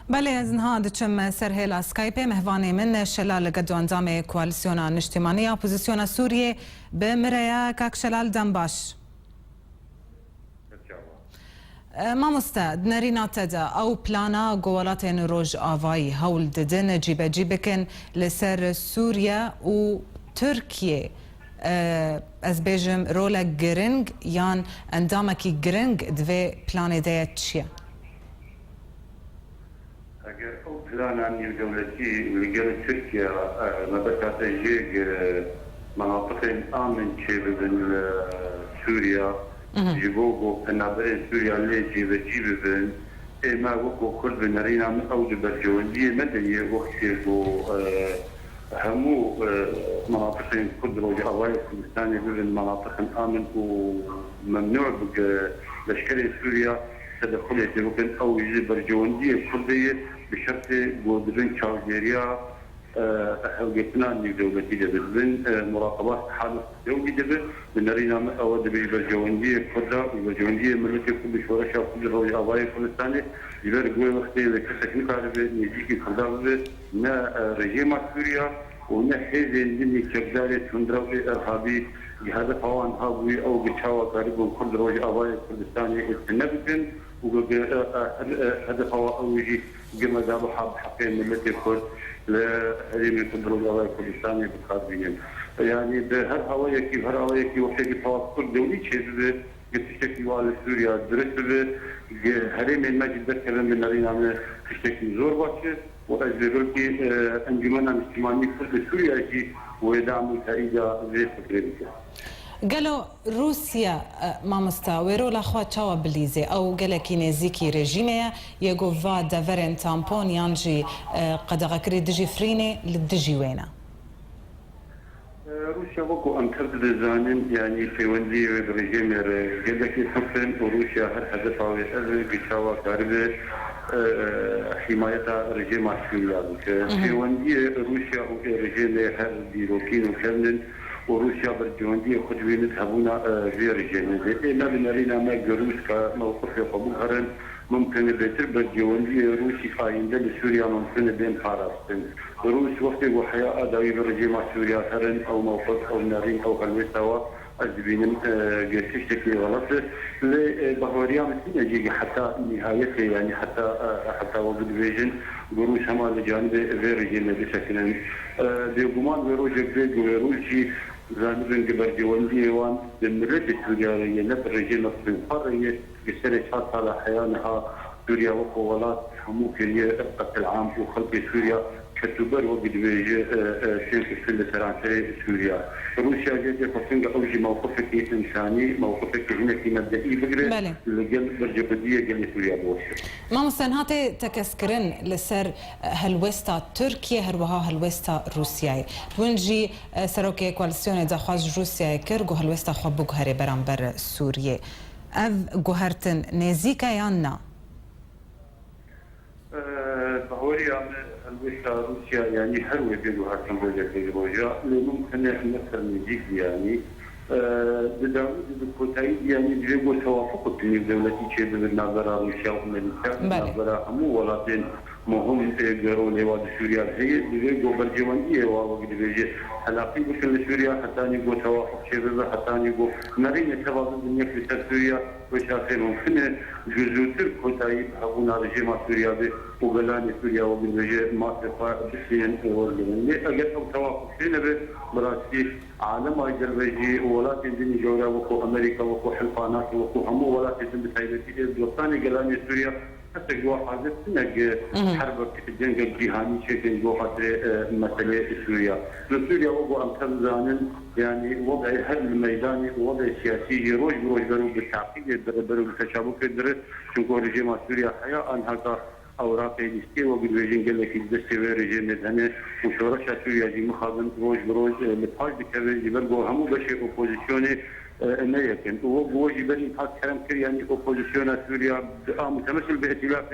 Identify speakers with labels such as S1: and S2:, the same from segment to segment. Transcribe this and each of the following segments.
S1: بله از نها دچم سرهلا سکایپ مهوانی من شلال قدو انزام کوالسیونا نشتیمانی اپوزیسیونا سوریه به مریا کاک شلال دنباش ما مستعد نرينا تدا او بلانا قولات روج آوائي هول ددن جيبكن لسر سوريا و تركيا از بيجم رولا گرنگ يان اندامكي گرنگ دوی بلان ديت چيه؟
S2: اگر او پلان دولتی لگل ترکیا مبکات جيگ مناطق آمن چه ببن سوريا جيبوغو بنابرين سوريا اللي جيبن ما وكو كل بنارينا من أول برجوندية مدنية وقتيكو همو مناطق قدروا جاوائي كردستاني ببن مناطق آمن وممنوع بشكل سوريا تدخل يتوقن أو يجي برجوندية كردية بشرط قدرين شاوجيريا حوجتنا دولتي دبل مراقبات حادث دولي دبل بنرينا أود بالجوندية كذا بالجوندية ملتي كل شورشة كل روي أواي فلسطيني يبر قوي وقتي لكسك نكارب نيجي كذا نا رجيم سوريا ونا حزين دني كبداري تندرو إرهابي هذا فوان هاوي أو بتشاوا قريب كل روي أواي فلسطيني النبتن وهذا فوان أو يجي جمع ذابو حقين ملتي كل لهريم يقدروا الأوائل كردستاني بالخارجين يعني بهر هواية كيف هر هواية كيف وحي توافق دولي شيء بتشتكي على سوريا درس هريم المجد ذكر من نرينا تشتكي زور باكر وأجبر كي أنجمنا اجتماعي كل سوريا كي ويدعم تأييدا زي فكرة
S1: قالوا روسيا ما مستويرو لاخوا تشاوا بليزي او قال كينيزيكي ريجيميا يغو فا دافرن تامبون يانجي قد غكري دجي فريني للدجي وينا
S2: روسيا وكو انكرت دزانين يعني في وندي ريجيم قال لك يحسن وروسيا هر هدفها بتشاوا كاربه حمايه ريجيم سوريا في وندي روسيا وريجيم هر ديروكين وكمن وروسيا بالجوندية خدوين تهبونا في رجالنا ما بنارينا ما جروس كموقف قبول هرن ممكن بيتر بالجوندية روسي خاين لسوريا ممكن بين فارستن روس وقت وحياة داوي بالرجيم سوريا هرن او موقف او نارين او هلوسوا أزبين جسيشتكي غلط لبهوريا مثل يجي حتى نهايته يعني حتى وجود فيجن جروس هما لجانب في رجالنا بشكل بيقومان بروجك بيروجي زانبن قبل جواندي وان بالمرد التجارية نفر رجال القارية بسنة شاطة على حيانها سوريا وقوالات حموكية قتل عام وخلق سوريا كتبر وقد بيجي سنة سنة ترانتري سوريا روسيا جاءت فصنق أوجي موقفك إنساني موقفك هنا في مبدئي بقرة لقل برجبدية قل سوريا بوشي
S1: ما مستنهاتي تكسكرن لسر هلوستا تركيا هروها هلوستا روسيا ونجي سروكي كوالسيوني دخواج روسيا كرغو هلوستا خوبوك هري برانبر سوريا أف جوهرتن نزيكا يانا
S2: بهوريا روسيا يعني هروي بيجو هرتن بوجا ممكن نفسر نجيك يعني بداود بالكوتاي يعني بيجو توافق بين دولتي شيء بالنظر روسيا وامريكا نظر همو ولكن مهم يقدروا لواد سوريا هي بيجو بالجوانية وقد بيجي علاقي بكل سوريا حتى يقول توافق شيء حتى يقول نرينا توافق الدنيا في سوريا وشاخين ممكن جزء كوتاي هبونا رجيم سوريا وبلان سوريا وقد بيجي ما تفا بسين ورجل أجل توافق شيء نبي براسي عالم أجل بيجي ولكن دنيا جورا وكو أمريكا وكو حلفانات وكو همو ولكن بتايلتي بلطاني جلاني سوريا حتى جوا حاجة نج حرب الجنگ الجهاني شيء جوا خاطر مسألة سوريا. سوريا وجو أمثال زانن يعني وضع هذا الميداني وضع سياسي روج برو بالتعقيد برو بالتشابك درس شنكو رجيم سوريا حياة أنها أوراق ليستي وقد بيجين قال لك الدستي رجيم هنا وشورشة سوريا جي مخادم روج لبحاج بكبير يبرقو همو بشي أوبوزيسيوني نيكن ووجه بني حاس كلام كر يعني اوبوزيسيون سوريا متمثل بائتلاف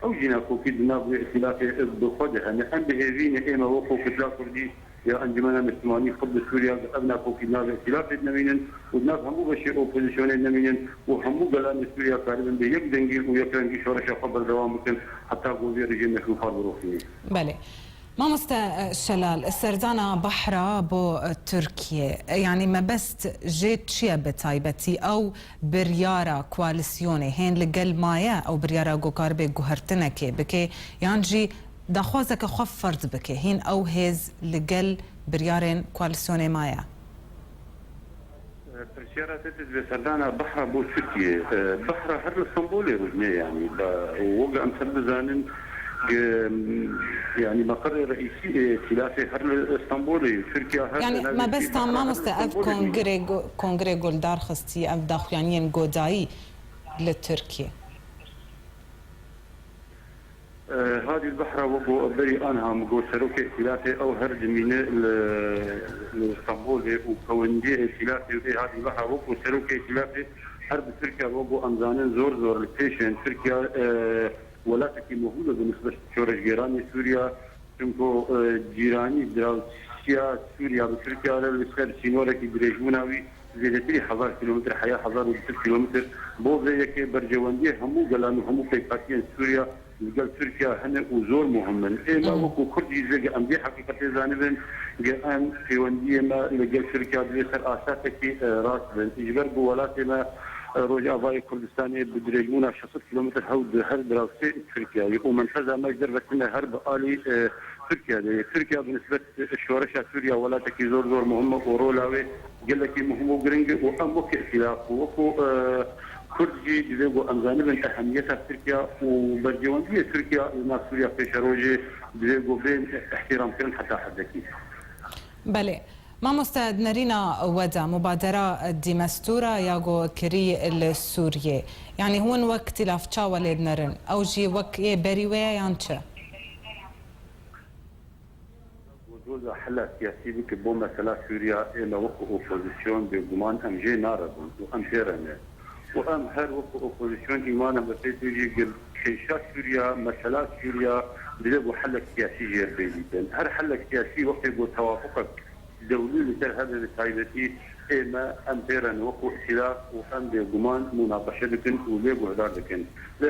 S2: او جينا كو كدنا بائتلاف بخدها انا عنده هذين ايما وقو كتلا كردي يا انجمن المسلماني فضل سوريا ابنا كوكي ناس ائتلاف نمينن والناس هم بشي اوبوزيشن نمينن وهم قالوا سوريا قاربا بيك دنجي ويكرنجي شورش خبر دوام ممكن حتى قوزي رجيم مخلوفات بروفي
S1: بله مامۆستا شەلال سەردانە بەحرا بۆ تورکیە یعنی مەبەست جێ چییە بە تایبەتی ئەو بریارە کوالیسیۆنێ هێن لەگەل مایە ئەو بریارە گۆکار بێ گوهرتنەکێ بکێ یانجی داخوازەکە خۆ فرد بکێ هین ئەو هێز لەگەل بریارên کوالیسیۆنێ مایە
S2: برشارة تتز سردانا بحرة بو تركيا بحرة هر اسطنبول رجنية يعني ووقع امثال زانن يعني مقر رئيسي ائتلاف هر اسطنبول تركيا هر
S1: يعني ما بس تمام مستأف كونغري جولدار خستي اف داخليين جوداي لتركيا
S2: هذه البحرة وقو بري أنها مقو سروك ائتلافي أو هر جمينة لإسطنبول وكوندي ائتلافي هذه البحرة وقو سروك ائتلافي حرب تركيا وقو أمزانين زور لكيشن تركيا ولاتك مهولة بالنسبة لشورش جيراني سوريا چونكو جيراني دراوشيا سوريا بتركيا للسخير سينورك بريجوناوي زيادتي 1000 كيلومتر حياة 1000 كيلومتر بو زيك برجواندي همو قلانو همو كيفاتيين سوريا قال تركيا هنا وزور مهمن إما وكو كردي زي أمدي حقيقة زانبن جان في وندية ما لقال تركيا بيسر آساتك راس بن إجبر بولاتي ما روج أفاي كردستاني بدريجونا 6 كيلومتر هود هر دراوسي تركيا يقوم منفذها ما يقدر بسنا هرب آلي تركيا بالنسبة الشورشة سوريا ولاتك زور مهمة ورولاوي قال لك مهمة وقرنج وأمك ائتلاف وكو كردي جذبوا أمزانبن أهميتها تركيا وبرجواندية تركيا الناس سوريا في شروجي جذبوا بين احترام كرن حتى حدكي.
S1: بله ما مستعد نرينا ودا مبادرة ديمستورا ياغو كري السورية يعني هون وقت لافشا ولد نرن أو جي وقت بريوية يانشا
S2: وجود حل سياسي بك بو مسألة سوريا إلى وقت أوبوزيسيون بجمان أمجي ناربون وأمجيرنا وأم هر وقت أوبوزيسيون إيمانا بتيجي قل كيشات سوريا مسألة سوريا بلغو حل سياسي غير بينيتن هر حل سياسي وقت يقول توافقك دولي لتر هذا التايبتي إما أمبيرن وقو ائتلاف وأم بجمان مناقشة لكن وليغو هدار لكن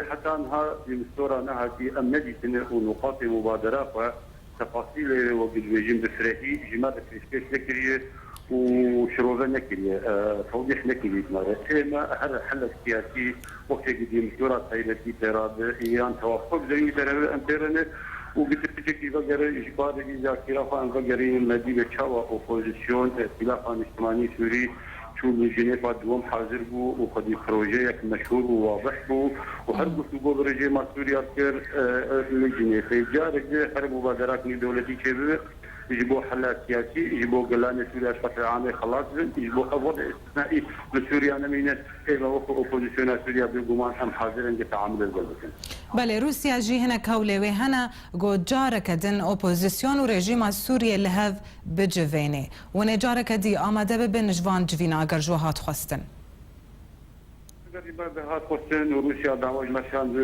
S2: حتى أنها بمستورة أنها في أم نجي ونقاط مبادرة تفاصيل وقت الرجيم بفريحي جماعة كريسكيش لكريه وشروفا نكريه توضيح نكريه إما هذا الحل السياسي وقت قديم مستورة تايبتي تراب إيان توافق زي ترى أمبيرن وقلت لك فقر إجبار إذا كرافان فقرين مدينة شوا أوبوزيسيون ائتلاف اجتماعي سوري شو جنيفا دوم حاضر بو وقد بروجيك مشهور وواضح بو وهربوا سوقو برجي ما سوريا كر لجنيفا جارك حرب مبادرات من دولتي كبير يجبوا حل سياسي يجبوا قلانة سوريا فترة عامة خلاص يجبوا وضع استثنائي لسوريا نمينة إذا وقفوا أوبوزيسيون سوريا بالجمان هم حاضرين كتعامل الجلسة.
S1: بله روسيا جي هنا كولي وهنا جو جارك دن أوبوزيسيون ورجيم السوري اللي هذ بجفيني ونجارك دي آماده ببن جوان جفينا أجر جوهات خستن.
S2: تقريبا بهذا قصتين وروسيا دعوج مشان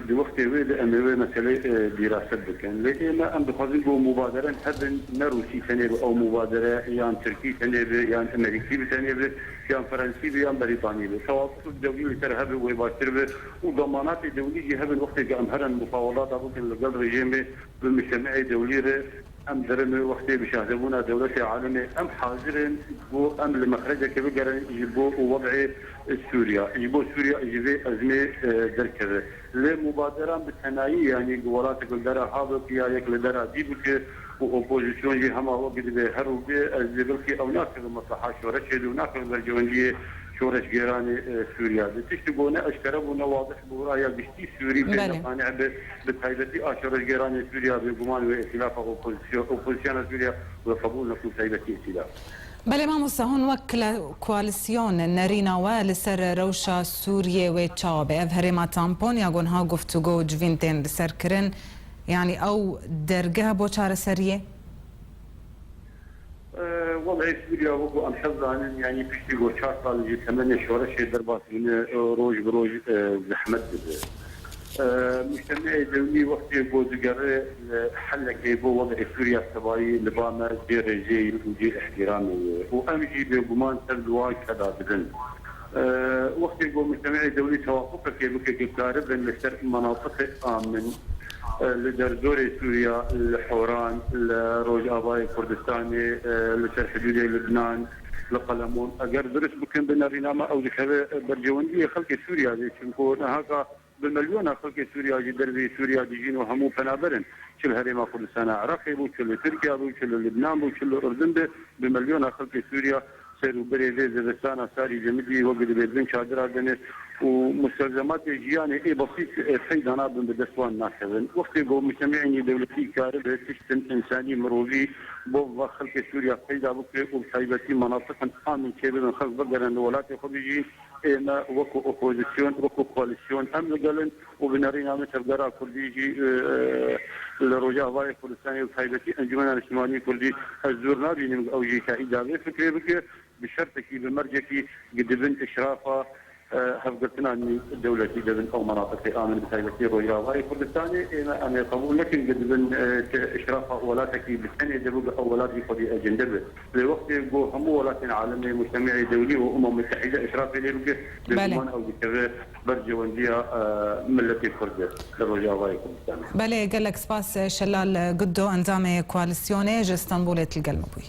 S2: ذي وقت ويد أموي مسألة دراسة بكن لأن أم بخازن بو مبادرة هذا نروسي تنيب أو مبادرة يعني تركي تنيب يعني أمريكي تنيب يعني فرنسي يعني بريطاني توافق الدولي ترهب ويباشر وضمانات الدولية هذا الوقت جامهرا مفاوضات أبوك الجل رجيمه بالمجتمع الدولي أم درن وقت بيشاهدونا دولة عالمية أم حاضرين أم لمخرجة كبيرة يجيبوا وضع سوريا يجيبوا سوريا يجيبوا أزمة دركذا لمبادرة بالثنائي يعني قولات قدرة هذا فيها يكل درة دي بك وأوبوزيسيون جي هما وقت بهرو بأزبلك أو ناكل مصلحة شورش وناكل برجوانية شورش جيراني سوريا تشتبونا أشكربونا واضح برايا بشتي سوري بقانع بتايبتي شورش جيراني سوريا بجمان وائتلاف أوبوزيسيون سوريا وقبول نكون تايبتي ائتلاف.
S1: بله ما مستهون وكل كواليسيون نرينا ولسر روشا سوريا وتشابه أظهر ما تامبون يقول ها گفتگو جوینتين لسر كرن يعني أو درجة بوشار سرية.
S2: وضع سوريا وقو أم حظا يعني بشتي وشاطة اللي 8 شهور شيء دربات من روج بروج زحمت مجتمع دولي وقت بوزقر حل كيبو وضع سوريا السبايي لباما دير جي وجي احترامي وامشي بقمان سلواي كذا بدن وقت يقول مجتمع دولي توافق كيبو كيكارب لنشتر مناطق امن لدرزور سوريا الحوران لروج اباي كردستاني لشر حدود لبنان لقلمون اگر درست بكن بنارينامه او لكذا برجونديه خلق سوريا دي شنكون هكا بالمليون خلق سوريا جي دربي سوريا ديجين وهمو فنابرن كل هريما كردستان عراقي بو كل تركيا بو كل لبنان بو كل اردن بمليون خلق سوريا سيرو بريزي زبستان ساري جمدي وقد بيدن شادرا دنس ومستلزمات جياني اي بسيط سيدانا بن بدسوان ناخذن وقت يقول مجتمعيني دولتي كارب تشتن انساني مروجي بو خلق سوريا قيدا بكري وبسايبتي مناطق امن كيف من خلق بقرا الولات خبيجي انا وكو اوبوزيسيون وكو كواليسيون امن قالن وبنارينا مثل قرا كرديجي الرجاء باي كردستاني وبسايبتي انجمن الاجتماعي كردي الزورنا بين او جي كايدا فكري بك بشرطك بمرجكي قد بنت اشرافه هفقتنا ان دولتي دبن او مناطق امن بسايبتي رجاء باي كردستاني انا قبول لكن قد بن اشرافها اولاتك بالثانيه دبوق اولاتي قضيه اجنده لوقت يقول هم ولات عالمي مجتمعي دولي وامم متحده اشرافي اللي بقى او بكذا برجونديه ملتي كرد الرجاء باي كردستاني
S1: بله قال لك سباس شلال قدو انزامي كواليسيوني جستنبول القلمبوي